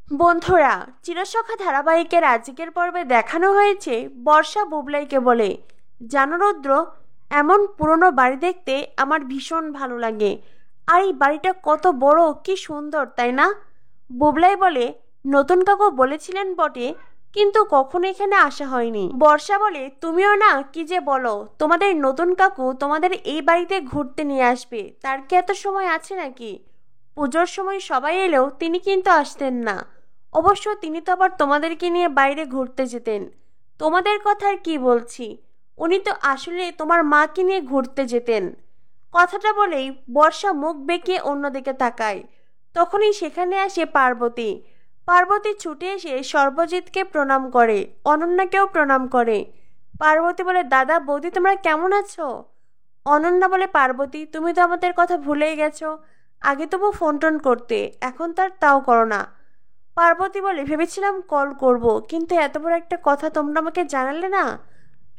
বন্ধুরা, চিরসখা ধারাবাহিকের আজকের পর্বে দেখানো হয়েছে বর্ষা বুবলাইকে বলে, জানো রুদ্র, এমন পুরনো বাড়ি দেখতে আমার ভীষণ ভালো লাগে। আর এই বাড়িটা কত বড়, কি সুন্দর, তাই না? বুবলাই বলে, নতুন কাকু বলেছিলেন বটে, কিন্তু কখনো এখানে আসা হয়নি। বর্ষা বলে, তুমিও না কি যে বলো, তোমাদের নতুন কাকু তোমাদের এই বাড়িতে ঘুরতে নিয়ে আসবে, তার কি এত সময় আছে নাকি? পুজোর সময় সবাই এলেও তিনি কিন্তু আসতেন না। অবশ্য তিনি তো আবার তোমাদেরকে নিয়ে বাইরে ঘুরতে যেতেন। তোমাদের কথা আর কি বলছি, উনি তো আসলে তোমার মাকে নিয়ে ঘুরতে যেতেন। কথাটা বলেই বর্ষা মুখ বেঁকিয়ে অন্যদিকে তাকায়। তখনই সেখানে আসে পার্বতী। পার্বতী ছুটে এসে সর্বজিৎকে প্রণাম করে, অনন্যাকেও প্রণাম করে। পার্বতী বলে, দাদা বৌদি তোমরা কেমন আছো? অনন্যা বলে, পার্বতী তুমি তো আমাদের কথা ভুলেই গেছো। আগে তবু ফোন টোন করতে, এখন তার তাও করো না। পার্বতী বলে, ভেবেছিলাম কল করব, কিন্তু এত বড় একটা কথা তোমরা আমাকে জানালে না।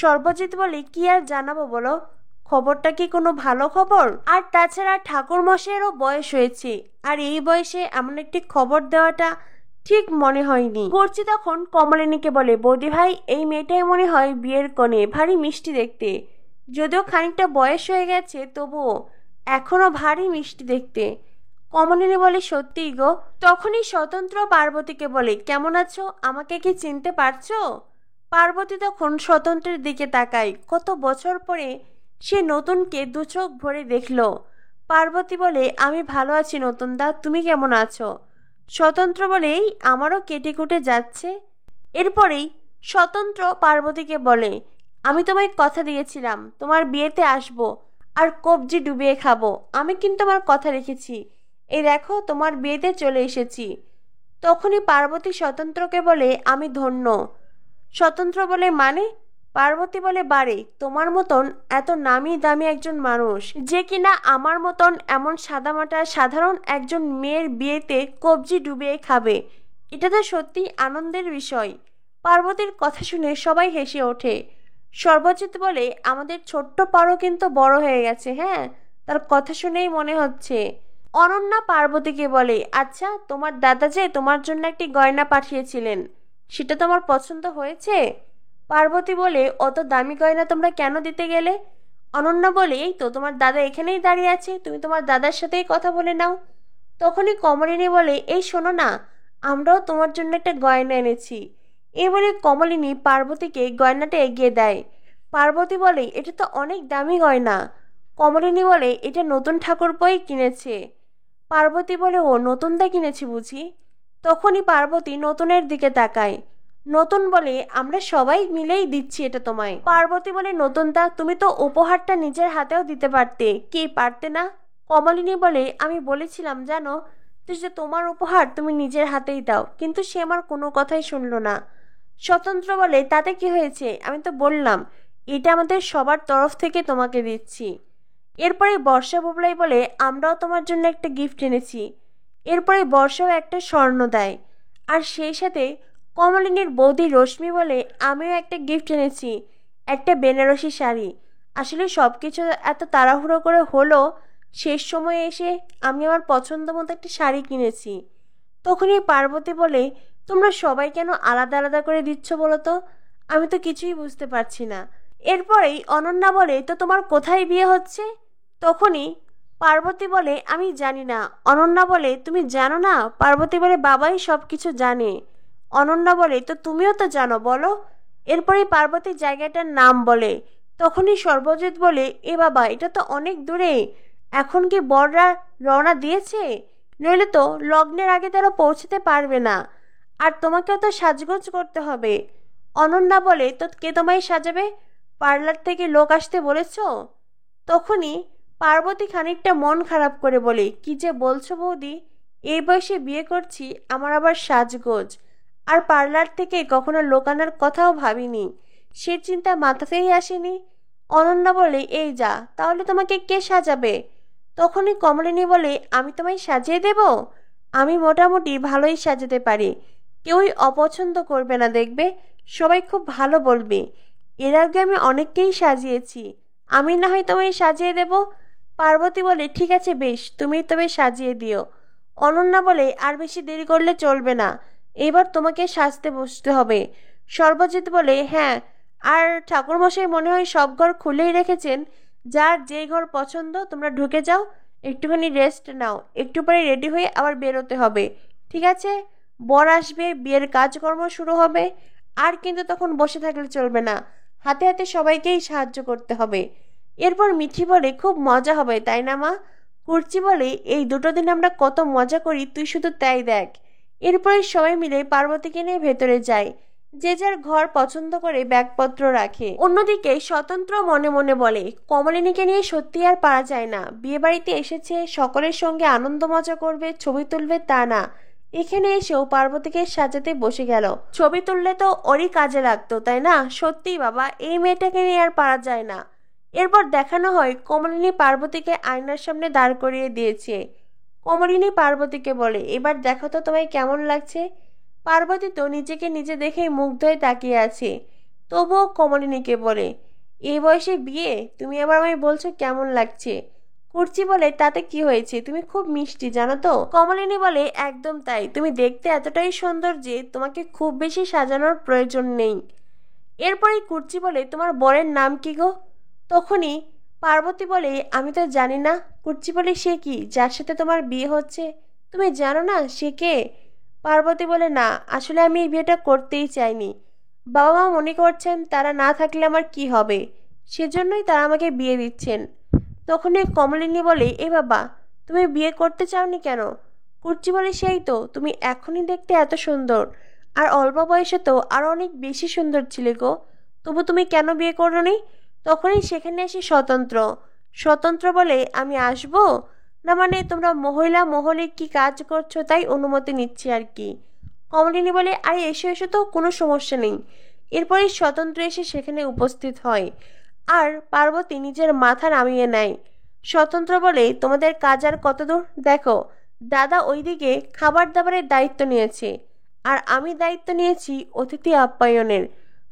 সর্বজিৎ বলে, কি আর জানাবো বলো, খবরটা কি কোনো ভালো খবর? আর তাছাড়া ঠাকুর মশাইয়েরও বয়স হয়েছে, আর এই বয়সে এমন একটি খবর দেওয়াটা ঠিক মনে হয়নি। করছি তখন কমলিনীকে বলে, বৌদি ভাই, এই মেয়েটাই মনে হয় বিয়ের কনে, ভারী মিষ্টি দেখতে। যদিও খানিকটা বয়স হয়ে গেছে, তবুও এখনো ভারী মিষ্টি দেখতে। কমলিনী বলে, সত্যিই গো। তখনই স্বতন্ত্র পার্বতীকে বলে, কেমন আছো, আমাকে কি চিনতে পারছো? পার্বতী তখন স্বতন্ত্রের দিকে তাকায়, কত বছর পরে সে নতুনকে দু চোখ ভরে দেখলো। পার্বতী বলে, আমি ভালো আছি নতুন দা, তুমি কেমন আছো? স্বতন্ত্র বলে, এই আমারও কেটে কুটে যাচ্ছে। এরপরেই স্বতন্ত্র পার্বতীকে বলে, আমি তোমায় কথা দিয়েছিলাম তোমার বিয়েতে আসবো, আর কবজি ডুবিয়ে খাবো। আমি কিন্তু আমার কথা রেখেছি, এই দেখো তোমার বিয়েতে চলে এসেছি। তখনই পার্বতী স্বতন্ত্রকে বলে, আমি ধন্য। স্বতন্ত্র বলে, মানে? পার্বতী বলে, বারে তোমার মতন এত নামি দামি একজন মানুষ, যে কিনা আমার মতন এমন সাদামাটা সাধারণ একজন মেয়ের বিয়েতে কবজি ডুবিয়ে খাবে, এটা তো সত্যি আনন্দের বিষয়। পার্বতীর কথা শুনে সবাই হেসে ওঠে। সর্বজিৎ বলে, আমাদের ছোট্ট পারো কিন্তু বড় হয়ে গেছে, হ্যাঁ, তার কথা শুনেই মনে হচ্ছে। অনন্যা পার্বতীকে বলে, আচ্ছা তোমার দাদা যে তোমার জন্য একটি গয়না পাঠিয়েছিলেন, সেটা তোমার পছন্দ হয়েছে? পার্বতী বলে, অত দামি গয়না তোমরা কেন দিতে গেলে? অনন্যা বলে, এই তো তোমার দাদা এখানেই দাঁড়িয়ে আছে, তুমি তোমার দাদার সাথেই কথা বলে নাও। তখনই কমলিনী বলে, এই শোনো না, আমরাও তোমার জন্য একটা গয়না এনেছি। এই বলে কমলিনী পার্বতীকে গয়নাটা এগিয়ে দেয়। পার্বতী বলে, এটা তো অনেক দামি গয়না। কমলিনী বলে, এটা নতুন ঠাকুরপোই কিনেছে। পার্বতী বলে, ও নতুন দা কিনেছি বুঝি? তখনই পার্বতী নতুনের দিকে তাকায়। নতুন বলে, আমরা সবাই মিলেই দিচ্ছি এটা তোমায়। পার্বতী বলে, নতুন দা তুমি তো উপহারটা নিজের হাতেও দিতে পারতে, কি পারতে না? কমলিনী বলে, আমি বলেছিলাম জানো তো, যে তোমার উপহার তুমি নিজের হাতেই দাও, কিন্তু সে আমার কোনো কথাই শুনলো না। স্বতন্ত্র বলে, তাতে কি হয়েছে, আমি তো বললাম এটা আমাদের সবার তরফ থেকে তোমাকে দিচ্ছি। এরপরে বর্ষা বুবলাই বলে, আমরাও তোমার জন্য একটা গিফট এনেছি। এরপরে বর্ষাও একটা স্বর্ণ দেয়। আর সেই সাথে কমলিনীর বৌদি রশ্মি বলে, আমিও একটা গিফট এনেছি, একটা বেনারসি শাড়ি। আসলে সব কিছু এত তাড়াহুড়ো করে হলো, শেষ সময়ে এসে আমি আমার পছন্দ মতো একটা শাড়ি কিনেছি। তখনই পার্বতী বলে, তোমরা সবাই কেন আলাদা আলাদা করে দিচ্ছ বলো তো, আমি তো কিছুই বুঝতে পারছি না। এরপরেই অনন্যা বলে, তো তোমার কোথায় বিয়ে হচ্ছে? তখনই পার্বতী বলে, আমি জানি না। অনন্যা বলে, তুমি জানো না? পার্বতী বলে, বাবাই সব কিছু জানে। অনন্যা বলে, তো তুমিও তো জানো, বলো। এরপরেই পার্বতী জায়গাটার নাম বলে। তখনই সর্বজিৎ বলে, এ বাবা, এটা তো অনেক দূরে, এখন কি বররা রওনা দিয়েছে? নইলে তো লগ্নের আগে তারা পৌঁছতে পারবে না, আর তোমাকেও তো সাজগোজ করতে হবে। অনন্যা বলে, তো কে তোমায় সাজাবে? পার্লার থেকে লোক আসতে বলেছ? তখনই পার্বতী খানিকটা মন খারাপ করে বলে, কি যে বলছো বৌদি, এই বয়সে বিয়ে করছি, আমার আবার সাজগোজ আর পার্লার থেকে কখনো লোক আনার কথাও ভাবিনি, সে চিন্তা মাথাতেই আসেনি। অনন্যা বলে, এই যা, তাহলে তোমাকে কে সাজাবে? তখনই কমলিনী বলে, আমি তোমায় সাজিয়ে দেব, আমি মোটামুটি ভালোই সাজাতে পারি, কেউই অপছন্দ করবে না, দেখবে সবাই খুব ভালো বলবে। এর আগে আমি অনেককেই সাজিয়েছি, আমি না হয় তোমায় সাজিয়ে দেব। পার্বতী বলে, ঠিক আছে বেশ, তুমি তবে সাজিয়ে দিও। অনন্যা বলে, আর বেশি দেরি করলে চলবে না, এবার তোমাকে সাজতে বসতে হবে। সর্বজিৎ বলে, হ্যাঁ, আর ঠাকুরমশাই মনে হয় সব ঘর খুলেই রেখেছেন, যার যেই ঘর পছন্দ তোমরা ঢুকে যাও, একটুখানি রেস্ট নাও, একটু পরে রেডি হয়ে আবার বেরোতে হবে, ঠিক আছে? বর আসবে, বিয়ের কাজকর্ম শুরু হবে, আর কিন্তু তখন বসে থাকলে চলবে না, হাতে হাতে সবাইকেই সাহায্য করতে হবে। এরপর মিঠি বলে, খুব মজা হবে তাই না মা? কুর্চি বলে, এই দুটো দিন আমরা কত মজা করি তুই শুধু তাই দেখ। এরপরে সবাই মিলে পার্বতীকে নিয়ে ভেতরে যায়, যে যার ঘর পছন্দ করে ব্যাগপত্র রাখে। অন্যদিকে স্বতন্ত্র মনে মনে বলে, কমলিনীকে নিয়ে সত্যি আর পারা যায় না, বিয়ে বাড়িতে এসেছে সকলের সঙ্গে আনন্দ মজা করবে, ছবি তুলবে, তা না, এখানে এসেও পার্বতীকে সাজাতে বসে গেল। ছবি তুললে তো ওরই কাজে লাগতো তাই না? সত্যি বাবা, এই মেয়েটাকে নিয়ে আর পারা যায় না। এরপর দেখানো হয় কমলিনী পার্বতীকে আয়নার সামনে দাঁড় করিয়ে দিয়েছে। কমলিনী পার্বতীকে বলে, এবার দেখো তো তোমায় কেমন লাগছে। পার্বতী তো নিজেকে নিজে দেখেই মুগ্ধ হয়ে তাকিয়ে আছে। তবুও কমলিনীকে বলে, এই বয়সে বিয়ে, তুমি আবার আমায় বলছো কেমন লাগছে? কুর্চি বলে, তাতে কি হয়েছে, তুমি খুব মিষ্টি জানো তো। কমলিনী বলে, একদম তাই, তুমি দেখতে এতটাই সুন্দর যে তোমাকে খুব বেশি সাজানোর প্রয়োজন নেই। এরপরেই কুর্চি বলে, তোমার বরের নাম কি গো? তখনই পার্বতী বলে, আমি তো জানি না। কুর্চি বলে, সে কি, যার সাথে তোমার বিয়ে হচ্ছে তুমি জানো না সে কে? পার্বতী বলে, না, আসলে আমি এই বিয়েটা করতেই চাইনি। বাবা মা মনে করছেন তারা না থাকলে আমার কি হবে, সেজন্যই তারা আমাকে বিয়ে দিচ্ছেন। তখনই কমলিনী বলে, এ বাবা, তুমি বিয়ে করতে চাওনি কেন? কুর্চি বলে, সেই তো, তুমি এখনই দেখতে এত সুন্দর, আর অল্প বয়সে তো আরো অনেক বেশি সুন্দর ছিলে গো, তবু তুমি কেন বিয়ে করোনি? তখনই সেখানে এসে স্বতন্ত্র। স্বতন্ত্র বলে, আমি আসবো না, মানে তোমরা মহিলা মহলে কি কাজ করছো তাই অনুমতি নিচ্ছি আর কি। কমলিনী বলে, আরে এসো এসো, তো কোনো সমস্যা নেই। এরপরে স্বতন্ত্র এসে সেখানে উপস্থিত হয়, আর পার্বতী নিজের মাথা নামিয়ে নেয়। স্বতন্ত্র বলে, তোমাদের কাজ আর কত দূর দেখো, দাদা ওইদিকে খাবার দাবারের দায়িত্ব নিয়েছে, আর আমি দায়িত্ব নিয়েছি অতিথি আপ্যায়নের।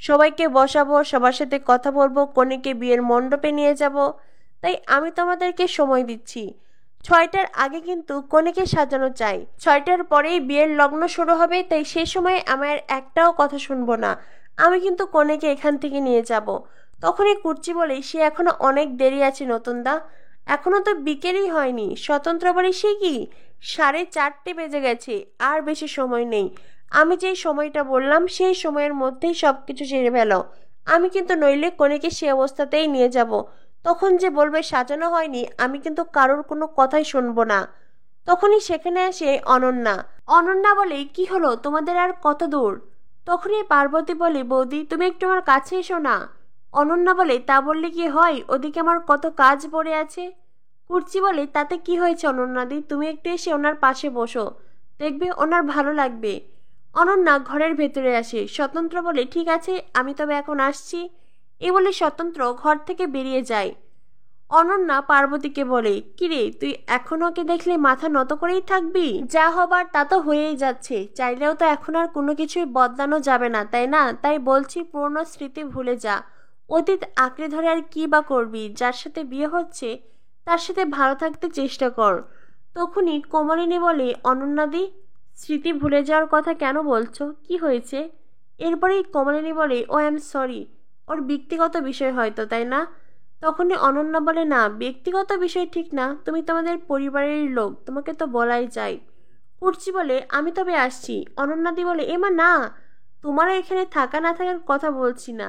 সবাইকে বসাবো, সবার সাথে কথা বলবো, কনেকে বিয়ের মণ্ডপে নিয়ে যাব, তাই আমি তোমাদেরকে সময় দিচ্ছি। 6টার আগে কিন্তু কনেকে সাজানো চাই, 6টার পরেই বিয়ের লগ্ন শুরু হবে, তাই সে সময় আমার একটাও কথা শুনবো না, আমি কিন্তু কনেকে এখান থেকে নিয়ে যাব। তখনই কুর্চি বলে, সে এখনো অনেক দেরি আছে নতুনদা, এখনো তো বিকেলই হয়নি। স্বতন্ত্র বলে, সে কি, 4:30 বেজে গেছে, আর বেশি সময় নেই, আমি যেই সময়টা বললাম সেই সময়ের মধ্যেই সবকিছু সেরে ফেলো, আমি কিন্তু নইলে কনেকে সে অবস্থাতেই নিয়ে যাব, তখন যে বলবে সাজানো হয়নি, আমি কিন্তু কারোর কোনো কথাই শুনবো না। তখনই সেখানে আসে অনন্যা। অনন্যা বলে, কি হলো তোমাদের, আর কত দূর? তখনই পার্বতী বলে, বৌদি তুমি একটু আমার কাছে এসো না। অনন্যা বলে, তা বললে কি হয়, ওদিকে আমার কত কাজ পড়ে আছে। কুর্চি বলে, তাতে কি হয়েছে অনন্যাদি, তুমি একটু এসে ওনার পাশে বসো, দেখবে ওনার ভালো লাগবে। অনন্যা ঘরের ভেতরে আসে। স্বতন্ত্র বলে, ঠিক আছে, আমি তবে এখন আসছি। এ বলে স্বতন্ত্র ঘর থেকে বেরিয়ে যায়। অনন্যা পার্বতীকে বলে, কিরে তুই এখন ওকে দেখলে মাথা নত করেই থাকবি? যা হবার তা তো হয়েই যাচ্ছে, চাইলেও তো এখন আর কোনো কিছুই বদলানো যাবে না তাই না? তাই বলছি পুরনো স্মৃতি ভুলে যা, অতীত আঁকড়ে ধরে আর কি বা করবি, যার সাথে বিয়ে হচ্ছে তার সাথে ভালো থাকতে চেষ্টা কর। তখনই কোমলিনী বলে, অনন্যাদি, স্মৃতি ভুলে যাওয়ার কথা কেন বলছো, কি হয়েছে? এরপরেই কমলিনী বলে, ও আই এম সরি, ওর ব্যক্তিগত বিষয় হয়তো তাই না? তখনই অনন্যা বলে, না, ব্যক্তিগত বিষয় ঠিক না, তুমি তোমাদের পরিবারের লোক, তোমাকে তো বলাই যায়। কুর্চি বলে, আমি তবে আসছি। অনন্যাদি বলে, এমা না, তোমারও এখানে থাকা না থাকার কথা বলছি না,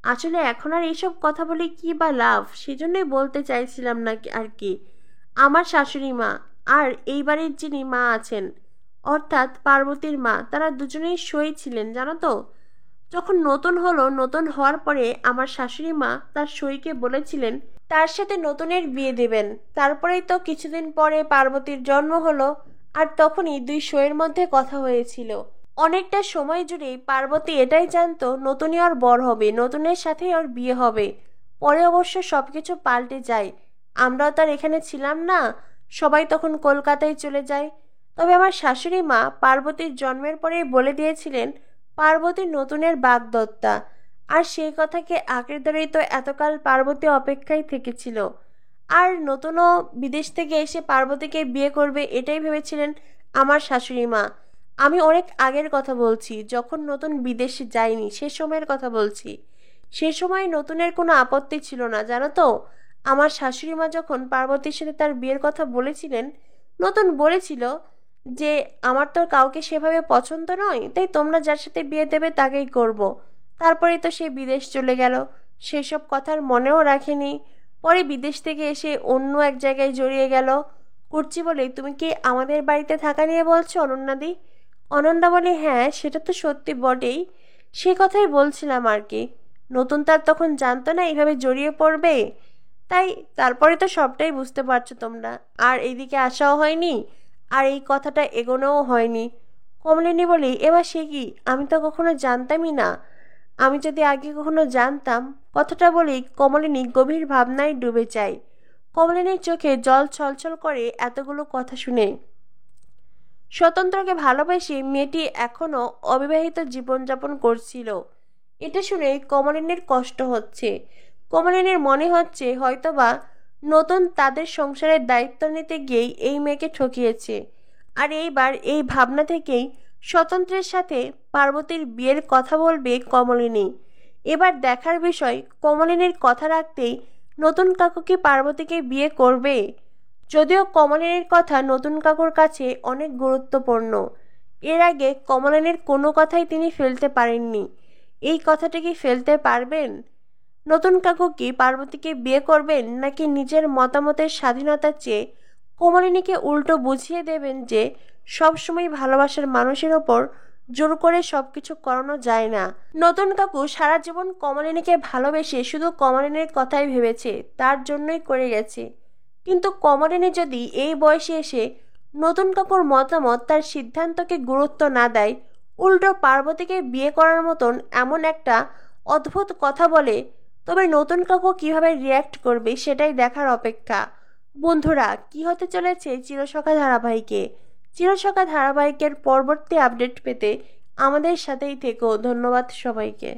আসলে এখন আর এইসব কথা বলে কি বা লাভ, সেজন্যই বলতে চাইছিলাম না আর কি। আমার শাশুড়ি মা আর এই বাড়ির যিনি মা আছেন, অর্থাৎ পার্বতীর মা, তারা দুজনেই সই ছিলেন জানো তো। যখন নতুন হলো, নতুন হওয়ার পরে আমার শাশুড়ি মা তার সইকে বলেছিলেন তার সাথে নতুনের বিয়ে দেবেন। তারপরেই তো কিছুদিন পরে পার্বতীর জন্ম হলো, আর তখনই দুই সইয়ের মধ্যে কথা হয়েছিল। অনেকটা সময় জুড়েই পার্বতী এটাই জানতো নতুনই ওর বর হবে, নতুনের সাথেই ওর বিয়ে হবে। পরে অবশ্য সবকিছু পাল্টে যায়, আমরাও তার এখানে ছিলাম না, সবাই তখন কলকাতায় চলে যায়। তবে আমার শাশুড়ি মা পার্বতীর জন্মের পরেই বলে দিয়েছিলেন পার্বতী নতুনের বাগদত্তা, আর সেই কথাকে আঁকড়ে ধরেই তো এতকাল পার্বতী অপেক্ষায় থেকেছিল। আর নতুনও বিদেশ থেকে এসে পার্বতীকে বিয়ে করবে এটাই ভেবেছিলেন আমার শাশুড়ি মা। আমি অনেক আগের কথা বলছি, যখন নতুন বিদেশে যায়নি সে সময়ের কথা বলছি। সে সময় নতুনের কোনো আপত্তি ছিল না, জানো তো। আমার শাশুড়ি মা যখন পার্বতীর সাথে তার বিয়ের কথা বলেছিলেন, নতুন বলেছিল যে আমার তো কাউকে সেভাবে পছন্দ নয়, তাই তোমরা যার সাথে বিয়ে দেবে তাকেই করব। তারপরেই তো সে বিদেশ চলে গেল, সেসব কথার মনেও রাখেনি। পরে বিদেশ থেকে এসে অন্য এক জায়গায় জড়িয়ে গেল। করছি বলে তুমি কি আমাদের বাড়িতে থাকা নিয়ে বলছো অনন্যাদি? অনন্যা বলে, হ্যাঁ সেটা তো সত্যি বটেই, সে কথাই বলছিলাম আর কি। নতুন তার তখন জানতো না এইভাবে জড়িয়ে পড়বে, তাই তারপরে তো সবটাই বুঝতে পারছো তোমরা। আর এইদিকে আসাও হয়নি, আর এই কথাটা এগোনোও হয়নি। কমলিনী বলি, এবার সে কি, আমি তো কখনো জানতামই না। আমি যদি আগে কখনো জানতাম। কথাটা বলি কমলিনী গভীর ভাবনায় ডুবে যায়। কমলিনীর চোখে জল ছলছল করে এতগুলো কথা শুনে। স্বতন্ত্রকে ভালোবেসে মেয়েটি এখনো অবিবাহিত জীবনযাপন করছিল, এটা শুনে কমলিনীর কষ্ট হচ্ছে। কমলিনীর মনে হচ্ছে হয়তোবা নতুন তাদের সংসারের দায়িত্ব নিতে গিয়েই এই মেয়েকে ঠকিয়েছে। আর এইবার এই ভাবনা থেকেই স্বতন্ত্রের সাথে পার্বতীর বিয়ের কথা বলবে কমলিনী। এবার দেখার বিষয় কমলিনীর কথা রাখতেই নতুন কাকু কি পার্বতীকে বিয়ে করবে। যদিও কমলিনীর কথা নতুন কাকুর কাছে অনেক গুরুত্বপূর্ণ, এর আগে কমলিনীর কোনো কথাই তিনি ফেলতে পারেননি। এই কথাটা কি ফেলতে পারবেন? নতুন কাকু কি পার্বতীকে বিয়ে করবেন, নাকি নিজের মতামতের স্বাধীনতা চেয়ে কমলিনীকে উল্টো বুঝিয়ে দেবেন যে সবসময় ভালোবাসার মানুষের ওপর জোর করে সবকিছু করানো যায় না। নতুন কাকু সারা জীবন কমলিনীকে ভালোবেসে শুধু কমলিনীর কথাই ভেবেছে, তার জন্যই করে গেছে। কিন্তু কমলিনী যদি এই বয়সে এসে নতুন কাকুর মতামত, তার সিদ্ধান্তকে গুরুত্ব না দেয়, উল্টো পার্বতীকে বিয়ে করার মতন এমন একটা অদ্ভুত কথা বলে, তবে নতুন কাকু কিভাবে রিয়্যাক্ট করবে সেটাই দেখার অপেক্ষা। বন্ধুরা, কি হতে চলেছে চিরসখা ধারাবাহিকে? চিরসখা ধারাবাহিকের পরবর্তী আপডেট পেতে আমাদের সাথেই থেকো। ধন্যবাদ সবাইকে।